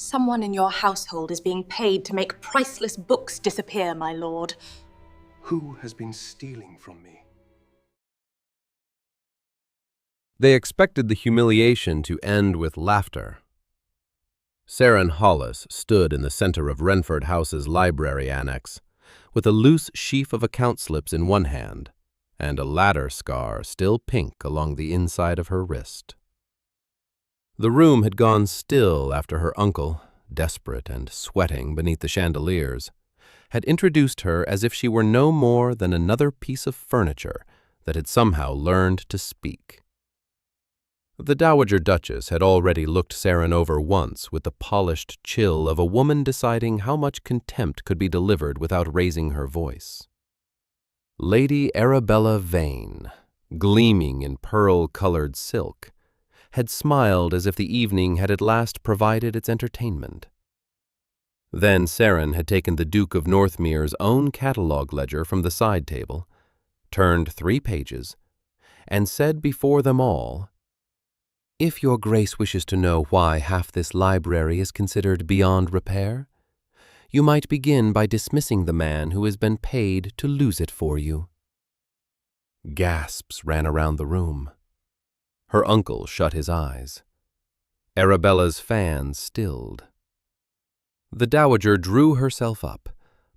Someone in your household is being paid to make priceless books disappear, my lord. Who has been stealing from me? They expected the humiliation to end with laughter. Seren Hollis stood in the center of Wrenford House's library annex, with a loose sheaf of account slips in one hand and a ladder scar still pink along the inside of her wrist. The room had gone still after her uncle, desperate and sweating beneath the chandeliers, had introduced her as if she were no more than another piece of furniture that had somehow learned to speak. The Dowager Duchess had already looked Seren over once with the polished chill of a woman deciding how much contempt could be delivered without raising her voice. Lady Arabella Vane, gleaming in pearl-colored silk, had smiled as if the evening had at last provided its entertainment. Then Seren had taken the Duke of Northmere's own catalogue ledger from the side table, turned 3 pages, and said before them all, "If your grace wishes to know why half this library is considered beyond repair, you might begin by dismissing the man who has been paid to lose it for you." Gasps ran around the room. Her uncle shut his eyes. Arabella's fan stilled. The Dowager drew herself up,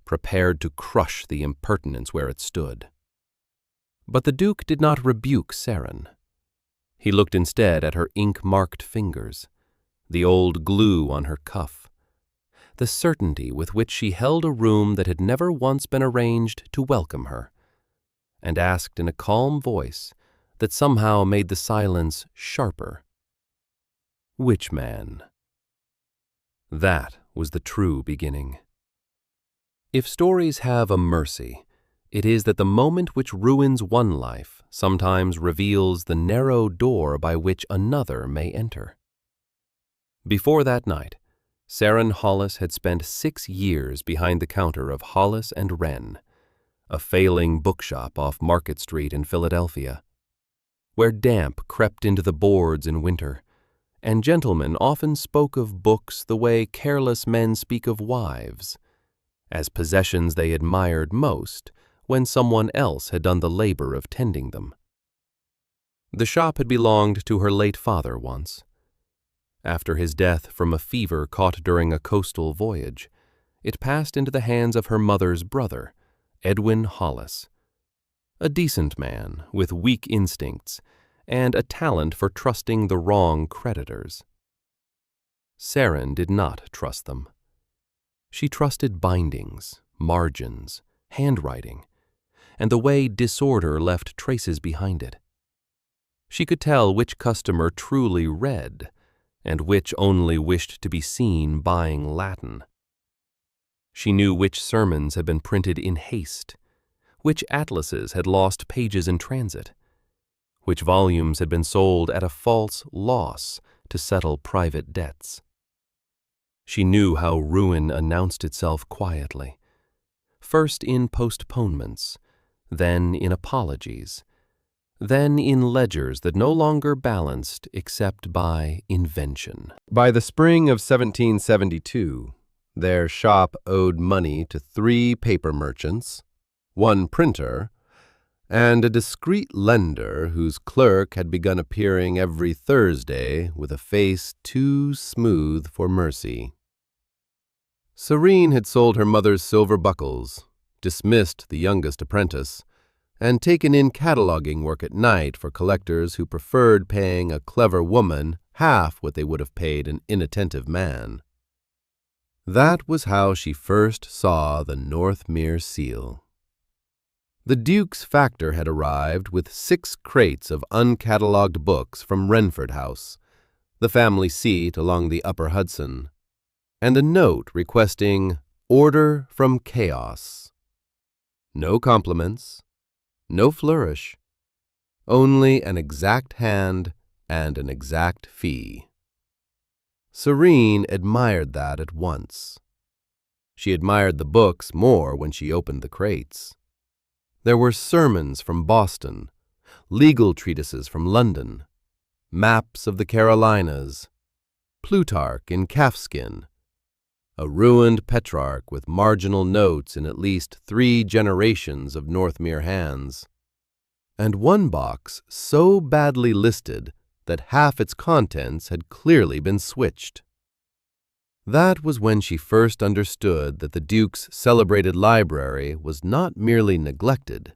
prepared to crush the impertinence where it stood. But the Duke did not rebuke Seren. He looked instead at her ink-marked fingers, the old glue on her cuff, the certainty with which she held a room that had never once been arranged to welcome her, and asked in a calm voice that somehow made the silence sharper, "Which man?" That was the true beginning. If stories have a mercy, it is that the moment which ruins one life sometimes reveals the narrow door by which another may enter. Before that night, Seren Hollis had spent 6 years behind the counter of Hollis and Wren, a failing bookshop off Market Street in Philadelphia, where damp crept into the boards in winter, and gentlemen often spoke of books the way careless men speak of wives, as possessions they admired most when someone else had done the labor of tending them. The shop had belonged to her late father once. After his death from a fever caught during a coastal voyage, it passed into the hands of her mother's brother, Edwin Hollis, a decent man with weak instincts and a talent for trusting the wrong creditors. Seren did not trust them. She trusted bindings, margins, handwriting, and the way disorder left traces behind it. She could tell which customer truly read and which only wished to be seen buying Latin. She knew which sermons had been printed in haste, which atlases had lost pages in transit, which volumes had been sold at a false loss to settle private debts. She knew how ruin announced itself quietly, first in postponements, then in apologies, then in ledgers that no longer balanced except by invention. By the spring of 1772, their shop owed money to 3 paper merchants, 1 printer, and a discreet lender whose clerk had begun appearing every Thursday with a face too smooth for mercy. Seren had sold her mother's silver buckles, dismissed the youngest apprentice, and taken in cataloging work at night for collectors who preferred paying a clever woman half what they would have paid an inattentive man. That was how she first saw the Northmere seal. The Duke's factor had arrived with 6 crates of uncatalogued books from Wrenford House, the family seat along the Upper Hudson, and a note requesting order from chaos. No compliments, no flourish, only an exact hand and an exact fee. Seren admired that at once. She admired the books more when she opened the crates. There were sermons from Boston, legal treatises from London, maps of the Carolinas, Plutarch in calfskin, a ruined Petrarch with marginal notes in at least 3 generations of Northmere hands, and one box so badly listed that half its contents had clearly been switched. That was when she first understood that the Duke's celebrated library was not merely neglected,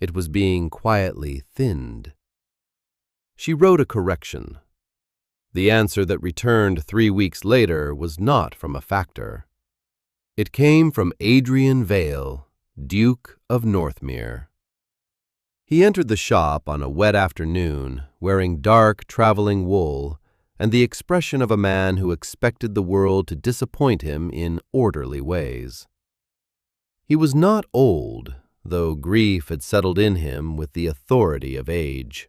it was being quietly thinned. She wrote a correction. The answer that returned 3 weeks later was not from a factor. It came from Adrian Vale, Duke of Northmere. He entered the shop on a wet afternoon, wearing dark traveling wool and the expression of a man who expected the world to disappoint him in orderly ways. He was not old, though grief had settled in him with the authority of age.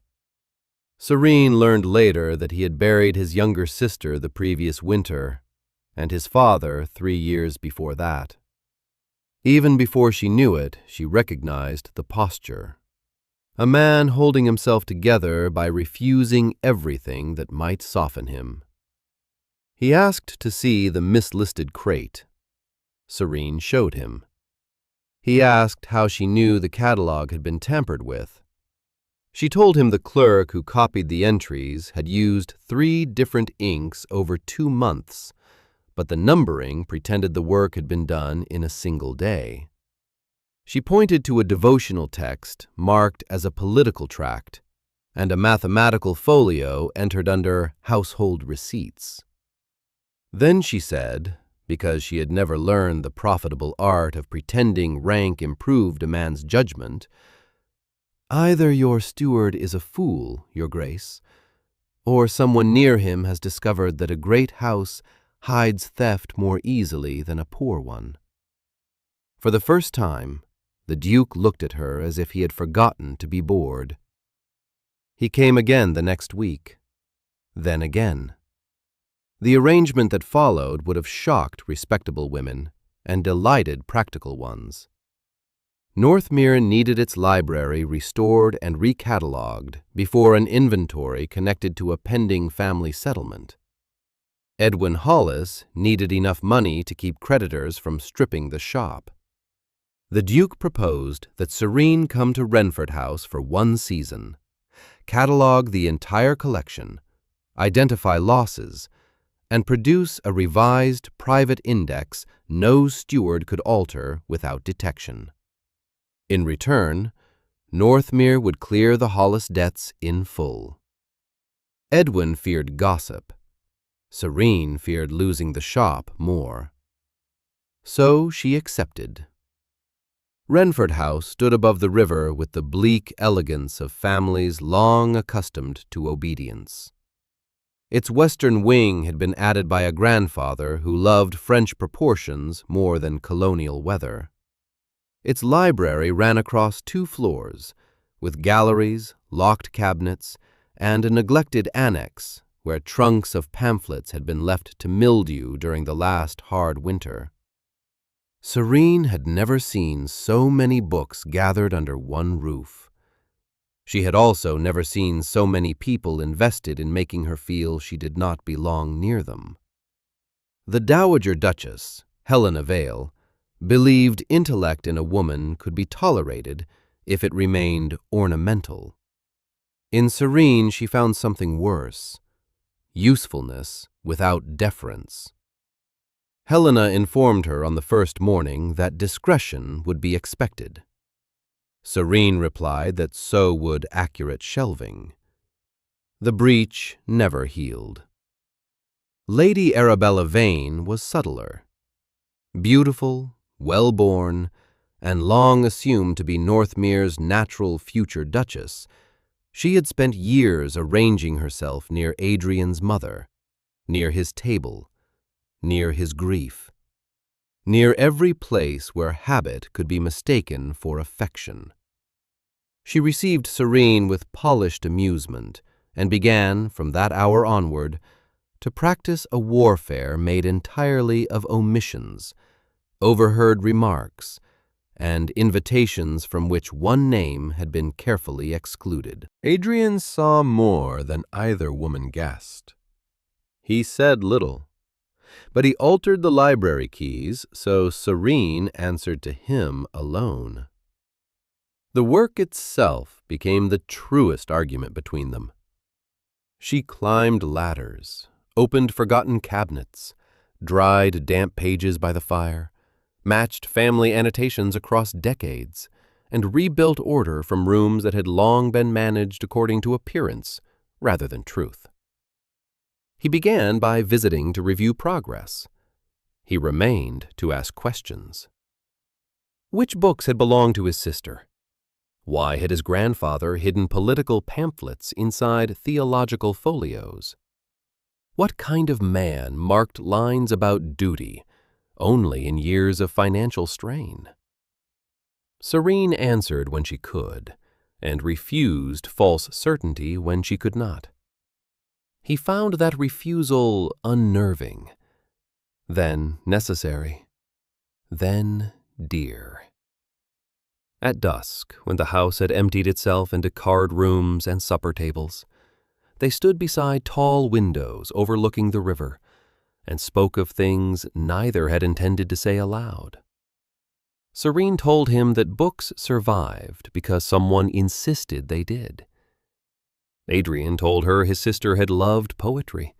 Seren learned later that he had buried his younger sister the previous winter, and his father 3 years before that. Even before she knew it, she recognized the posture. A man holding himself together by refusing everything that might soften him. He asked to see the mislisted crate. Seren showed him. He asked how she knew the catalog had been tampered with. She told him the clerk who copied the entries had used 3 different inks over 2 months, but the numbering pretended the work had been done in a single day. She pointed to a devotional text marked as a political tract and a mathematical folio entered under household receipts. Then she said, because she had never learned the profitable art of pretending rank improved a man's judgment, "Either your steward is a fool, Your Grace, or someone near him has discovered that a great house hides theft more easily than a poor one." For the first time, the Duke looked at her as if he had forgotten to be bored. He came again the next week, then again. The arrangement that followed would have shocked respectable women and delighted practical ones. Northmere needed its library restored and recatalogued before an inventory connected to a pending family settlement. Edwin Hollis needed enough money to keep creditors from stripping the shop. The Duke proposed that Seren come to Wrenford House for 1 season, catalog the entire collection, identify losses, and produce a revised private index no steward could alter without detection. In return, Northmere would clear the Hollis debts in full. Edwin feared gossip. Seren feared losing the shop more. So she accepted. Wrenford House stood above the river with the bleak elegance of families long accustomed to obedience. Its western wing had been added by a grandfather who loved French proportions more than colonial weather. Its library ran across 2 floors, with galleries, locked cabinets, and a neglected annex where trunks of pamphlets had been left to mildew during the last hard winter. Seren had never seen so many books gathered under one roof. She had also never seen so many people invested in making her feel she did not belong near them. The Dowager Duchess, Helena Vale, believed intellect in a woman could be tolerated if it remained ornamental. In Seren she found something worse, usefulness without deference. Helena informed her on the first morning that discretion would be expected. Seren replied that so would accurate shelving. The breach never healed. Lady Arabella Vane was subtler. Beautiful, well-born, and long assumed to be Northmere's natural future duchess, she had spent years arranging herself near Adrian's mother, near his table, near his grief, near every place where habit could be mistaken for affection. She received Seren with polished amusement and began, from that hour onward, to practice a warfare made entirely of omissions, overheard remarks, and invitations from which one name had been carefully excluded. Adrian saw more than either woman guessed. He said little. but he altered the library keys so Seren answered to him alone. The work itself became the truest argument between them. She climbed ladders, opened forgotten cabinets, dried damp pages by the fire, matched family annotations across decades, and rebuilt order from rooms that had long been managed according to appearance rather than truth. He began by visiting to review progress. He remained to ask questions. Which books had belonged to his sister? Why had his grandfather hidden political pamphlets inside theological folios? What kind of man marked lines about duty only in years of financial strain? Seren answered when she could, and refused false certainty when she could not. He found that refusal unnerving, then necessary, then dear. At dusk, when the house had emptied itself into card rooms and supper tables, they stood beside tall windows overlooking the river and spoke of things neither had intended to say aloud. Seren told him that books survived because someone insisted they did. Adrian told her his sister had loved poetry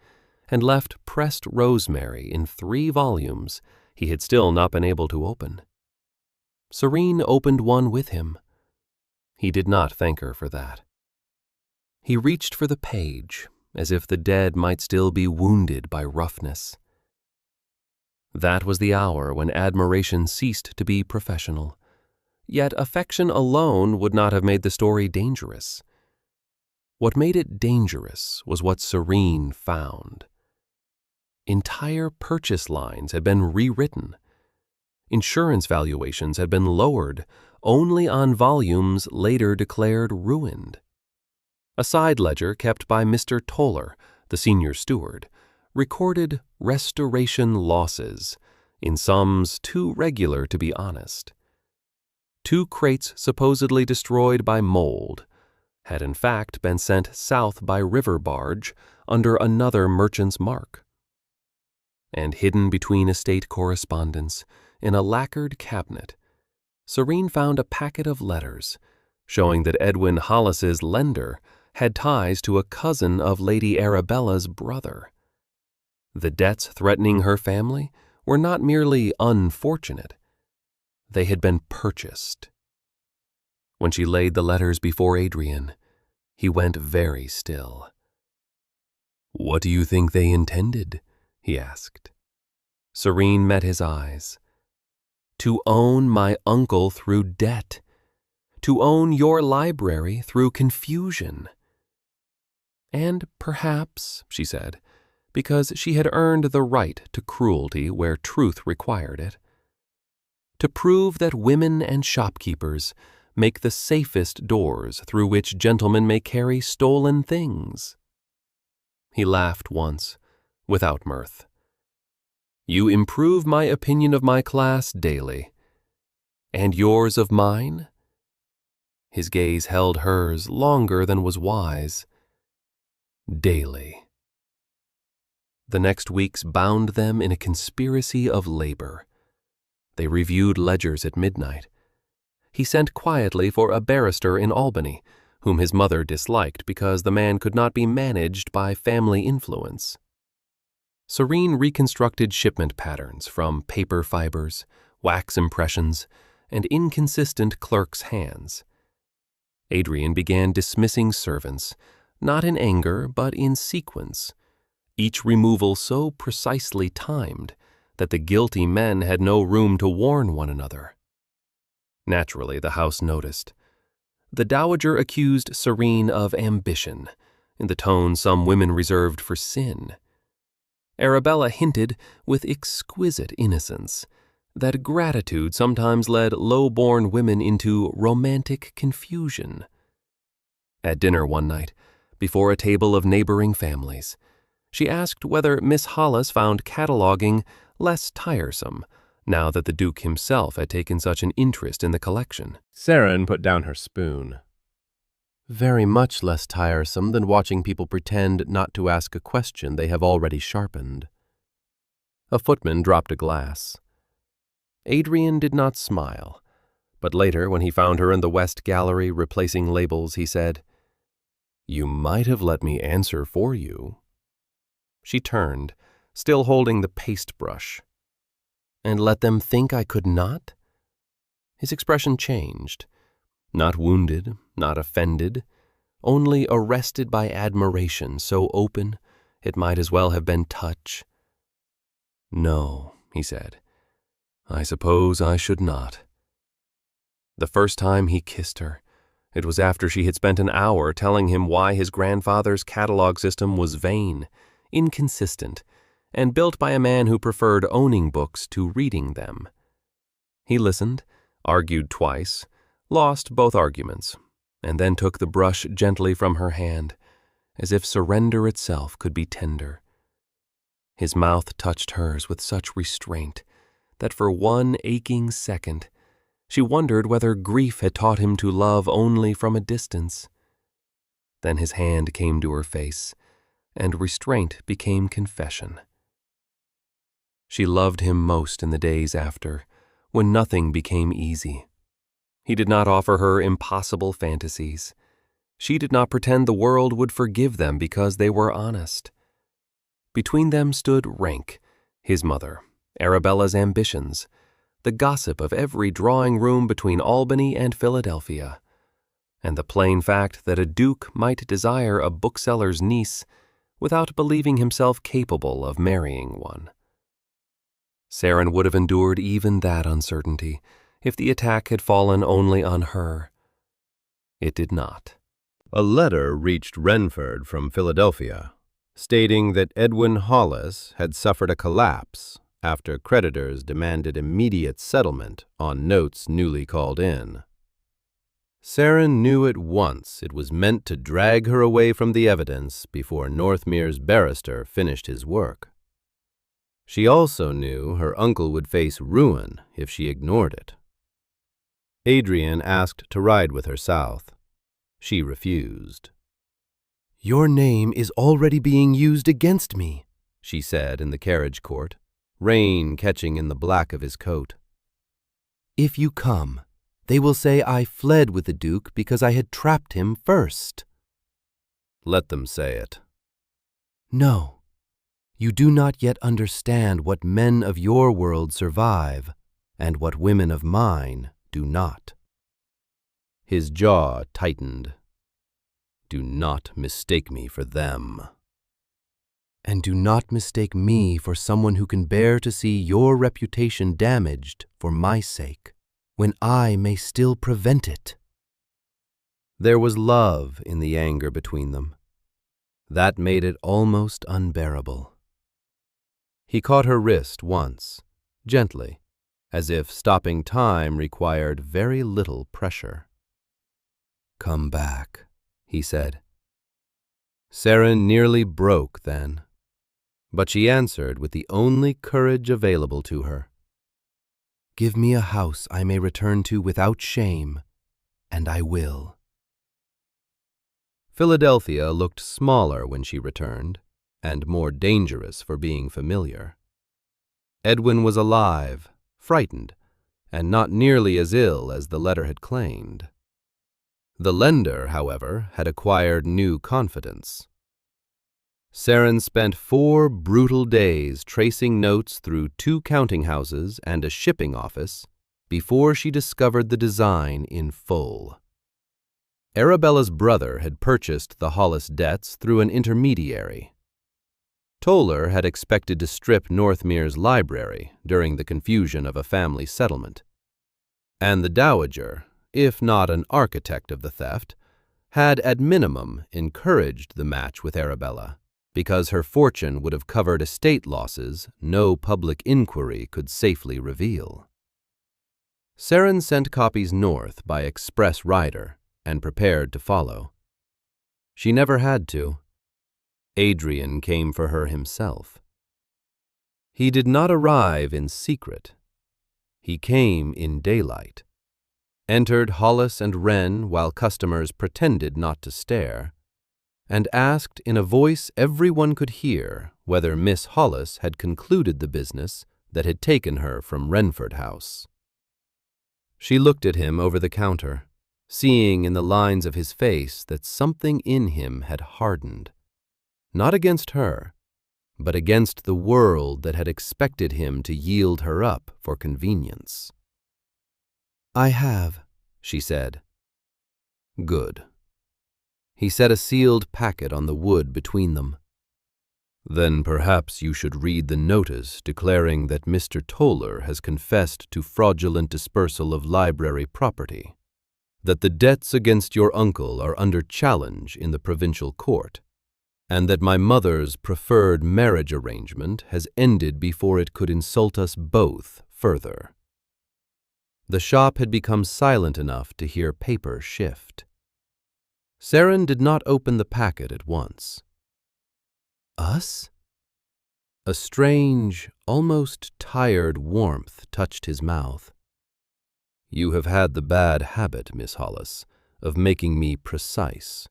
and left pressed rosemary in 3 volumes he had still not been able to open. Seren opened one with him. He did not thank her for that. He reached for the page, as if the dead might still be wounded by roughness. That was the hour when admiration ceased to be professional, yet affection alone would not have made the story dangerous. What made it dangerous was what Seren found. Entire purchase lines had been rewritten. Insurance valuations had been lowered only on volumes later declared ruined. A side ledger kept by Mr. Toller, the senior steward, recorded restoration losses in sums too regular to be honest. 2 crates supposedly destroyed by mold had in fact been sent south by river barge under another merchant's mark. And hidden between estate correspondence in a lacquered cabinet, Seren found a packet of letters showing that Edwin Hollis's lender had ties to a cousin of Lady Arabella's brother. The debts threatening her family were not merely unfortunate, they had been purchased. When she laid the letters before Adrian, he went very still. "What do you think they intended?" he asked. Seren met his eyes. "To own my uncle through debt. To own your library through confusion." And perhaps, she said, because she had earned the right to cruelty where truth required it, to prove that women and shopkeepers make the safest doors through which gentlemen may carry stolen things. He laughed once, without mirth. "You improve my opinion of my class daily. And yours of mine?" His gaze held hers longer than was wise. "Daily." The next weeks bound them in a conspiracy of labor. They reviewed ledgers at midnight. He sent quietly for a barrister in Albany, whom his mother disliked because the man could not be managed by family influence. Seren reconstructed shipment patterns from paper fibers, wax impressions, and inconsistent clerks' hands. Adrian began dismissing servants, not in anger but in sequence, each removal so precisely timed that the guilty men had no room to warn one another. Naturally, the house noticed. The dowager accused Seren of ambition, in the tone some women reserved for sin. Arabella hinted, with exquisite innocence, that gratitude sometimes led low-born women into romantic confusion. At dinner one night, before a table of neighboring families, she asked whether Miss Hollis found cataloging less tiresome now that the Duke himself had taken such an interest in the collection. Seren put down her spoon. "Very much less tiresome than watching people pretend not to ask a question they have already sharpened." A footman dropped a glass. Adrian did not smile, but later, when he found her in the West Gallery replacing labels, he said, "You might have let me answer for you." She turned, still holding the paste brush. "And let them think I could not?" His expression changed. Not wounded, not offended, only arrested by admiration so open it might as well have been touch. "No," he said, "I suppose I should not." The first time he kissed her, it was after she had spent an hour telling him why his grandfather's catalog system was vain, inconsistent, and built by a man who preferred owning books to reading them. He listened, argued twice, lost both arguments, and then took the brush gently from her hand, as if surrender itself could be tender. His mouth touched hers with such restraint that for one aching second she wondered whether grief had taught him to love only from a distance. Then his hand came to her face, and restraint became confession. She loved him most in the days after, when nothing became easy. He did not offer her impossible fantasies. She did not pretend the world would forgive them because they were honest. Between them stood rank, his mother, Arabella's ambitions, the gossip of every drawing-room between Albany and Philadelphia, and the plain fact that a duke might desire a bookseller's niece without believing himself capable of marrying one. Seren would have endured even that uncertainty if the attack had fallen only on her. It did not. A letter reached Wrenford from Philadelphia, stating that Edwin Hollis had suffered a collapse after creditors demanded immediate settlement on notes newly called in. Seren knew at once it was meant to drag her away from the evidence before Northmere's barrister finished his work. She also knew her uncle would face ruin if she ignored it. Adrian asked to ride with her south. She refused. "Your name is already being used against me," she said in the carriage court, rain catching in the black of his coat. "If you come, they will say I fled with the Duke because I had trapped him first." "Let them say it." "No, you do not yet understand what men of your world survive and what women of mine do not." His jaw tightened. "Do not mistake me for them." "And do not mistake me for someone who can bear to see your reputation damaged for my sake, when I may still prevent it." There was love in the anger between them. That made it almost unbearable. He caught her wrist once, gently, as if stopping time required very little pressure. "Come back," he said. Seren nearly broke then, but she answered with the only courage available to her. "Give me a house I may return to without shame, and I will." Philadelphia looked smaller when she returned, and more dangerous for being familiar. Edwin was alive, frightened, and not nearly as ill as the letter had claimed. The lender, however, had acquired new confidence. Seren spent 4 brutal days tracing notes through 2 counting houses and a shipping office before she discovered the design in full. Arabella's brother had purchased the Hollis debts through an intermediary. Toller had expected to strip Northmere's library during the confusion of a family settlement. And the dowager, if not an architect of the theft, had at minimum encouraged the match with Arabella, because her fortune would have covered estate losses no public inquiry could safely reveal. Seren sent copies north by express rider and prepared to follow. She never had to. Adrian came for her himself. He did not arrive in secret. He came in daylight, entered Hollis and Wren while customers pretended not to stare, and asked in a voice everyone could hear whether Miss Hollis had concluded the business that had taken her from Wrenford House. She looked at him over the counter, seeing in the lines of his face that something in him had hardened, not against her, but against the world that had expected him to yield her up for convenience. "I have," she said. "Good." He set a sealed packet on the wood between them. "Then perhaps you should read the notice declaring that Mr. Toller has confessed to fraudulent dispersal of library property, that the debts against your uncle are under challenge in the provincial court, and that my mother's preferred marriage arrangement has ended before it could insult us both further." The shop had become silent enough to hear paper shift. Seren did not open the packet at once. "Us?" A strange, almost tired warmth touched his mouth. "You have had the bad habit, Miss Hollis, of making me precise.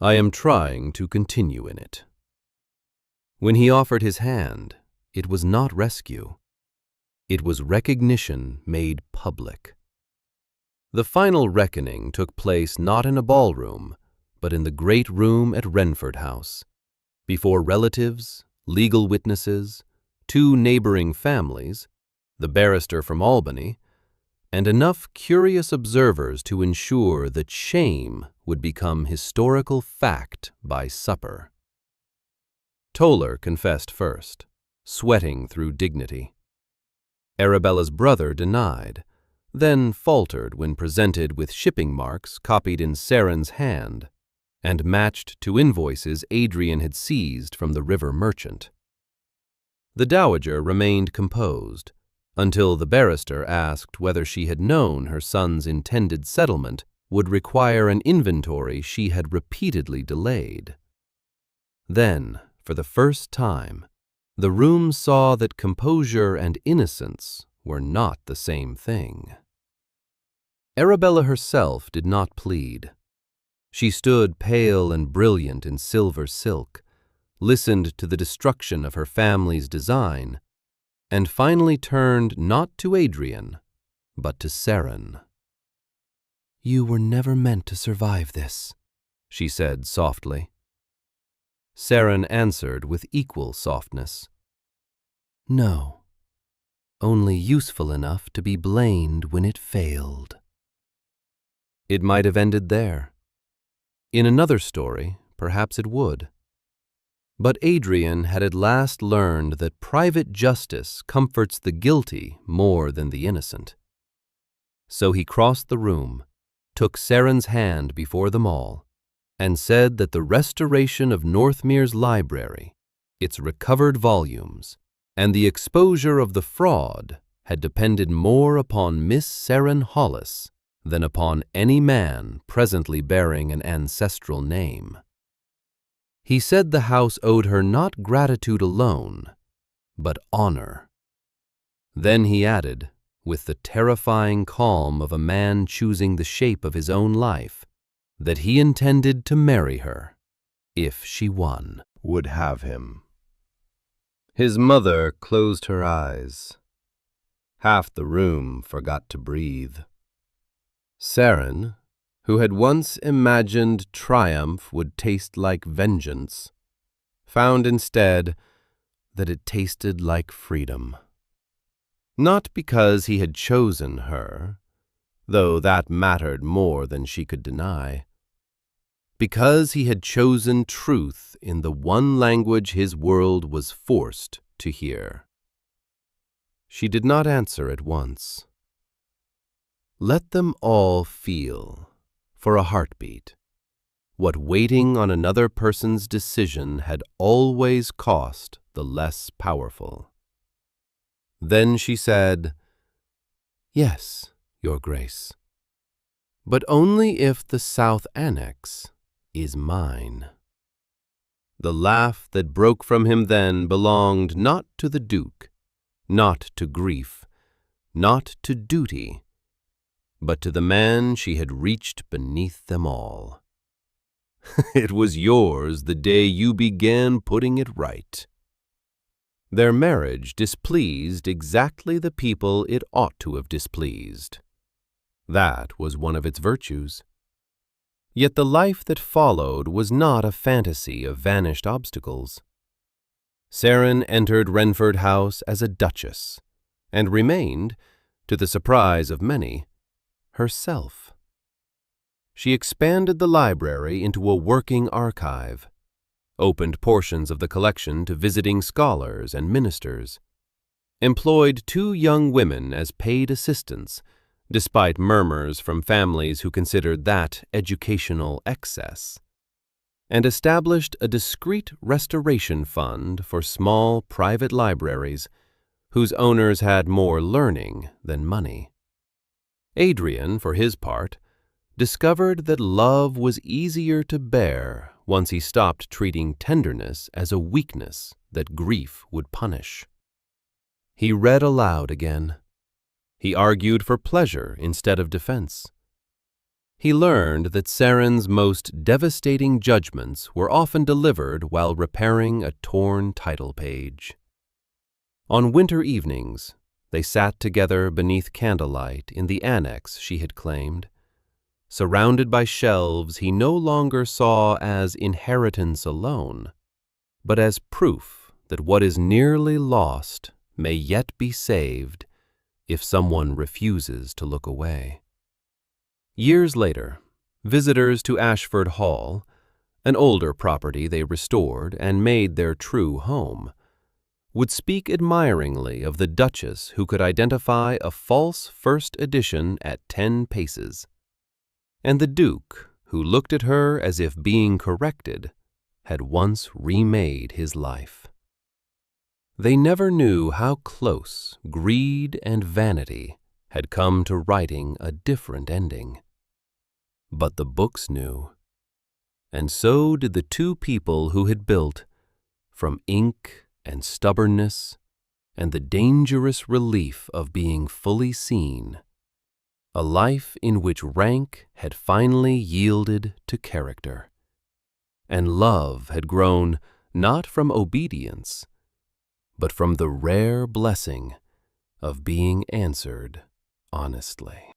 I am trying to continue in it." When he offered his hand, it was not rescue. It was recognition made public. The final reckoning took place not in a ballroom, but in the great room at Wrenford House, before relatives, legal witnesses, 2 neighboring families, the barrister from Albany, and enough curious observers to ensure that shame would become historical fact by supper. Toller confessed first, sweating through dignity. Arabella's brother denied, then faltered when presented with shipping marks copied in Seren's hand and matched to invoices Adrian had seized from the river merchant. The dowager remained composed until the barrister asked whether she had known her son's intended settlement would require an inventory she had repeatedly delayed. Then, for the first time, the room saw that composure and innocence were not the same thing. Arabella herself did not plead. She stood pale and brilliant in silver silk, listened to the destruction of her family's design, and finally turned not to Adrian, but to Seren. "You were never meant to survive this," she said softly. Seren answered with equal softness. "No, only useful enough to be blamed when it failed." It might have ended there. In another story, perhaps it would. But Adrian had at last learned that private justice comforts the guilty more than the innocent. So he crossed the room, took Seren's hand before them all, and said that the restoration of Northmere's library, its recovered volumes, and the exposure of the fraud had depended more upon Miss Seren Hollis than upon any man presently bearing an ancestral name. He said the house owed her not gratitude alone, but honor. Then he added, with the terrifying calm of a man choosing the shape of his own life, that he intended to marry her, if she won. Would have him. His mother closed her eyes. Half the room forgot to breathe. Seren, who had once imagined triumph would taste like vengeance, found instead that it tasted like freedom. Not because he had chosen her, though that mattered more than she could deny, because he had chosen truth in the one language his world was forced to hear. She did not answer at once. Let them all feel, for a heartbeat, what waiting on another person's decision had always cost the less powerful. Then she said, "Yes, Your Grace, but only if the South Annex is mine." The laugh that broke from him then belonged not to the Duke, not to grief, not to duty, but to the man she had reached beneath them all. It was yours the day you began putting it right." Their marriage displeased exactly the people it ought to have displeased. That was one of its virtues. Yet the life that followed was not a fantasy of vanished obstacles. Seren entered Wrenford House as a duchess, and remained, to the surprise of many, herself. She expanded the library into a working archive, opened portions of the collection to visiting scholars and ministers, employed 2 young women as paid assistants, despite murmurs from families who considered that educational excess, and established a discreet restoration fund for small private libraries whose owners had more learning than money. Adrian, for his part, discovered that love was easier to bear once he stopped treating tenderness as a weakness that grief would punish. He read aloud again. He argued for pleasure instead of defense. He learned that Seren's most devastating judgments were often delivered while repairing a torn title page. On winter evenings, they sat together beneath candlelight in the annex she had claimed. Surrounded by shelves he no longer saw as inheritance alone, but as proof that what is nearly lost may yet be saved if someone refuses to look away. Years later, visitors to Ashford Hall, an older property they restored and made their true home, would speak admiringly of the Duchess who could identify a false first edition at 10 paces, and the Duke who looked at her as if being corrected had once remade his life. They never knew how close greed and vanity had come to writing a different ending. But the books knew, and so did the 2 people who had built, from ink and stubbornness and the dangerous relief of being fully seen, a life in which rank had finally yielded to character, and love had grown not from obedience, but from the rare blessing of being answered honestly.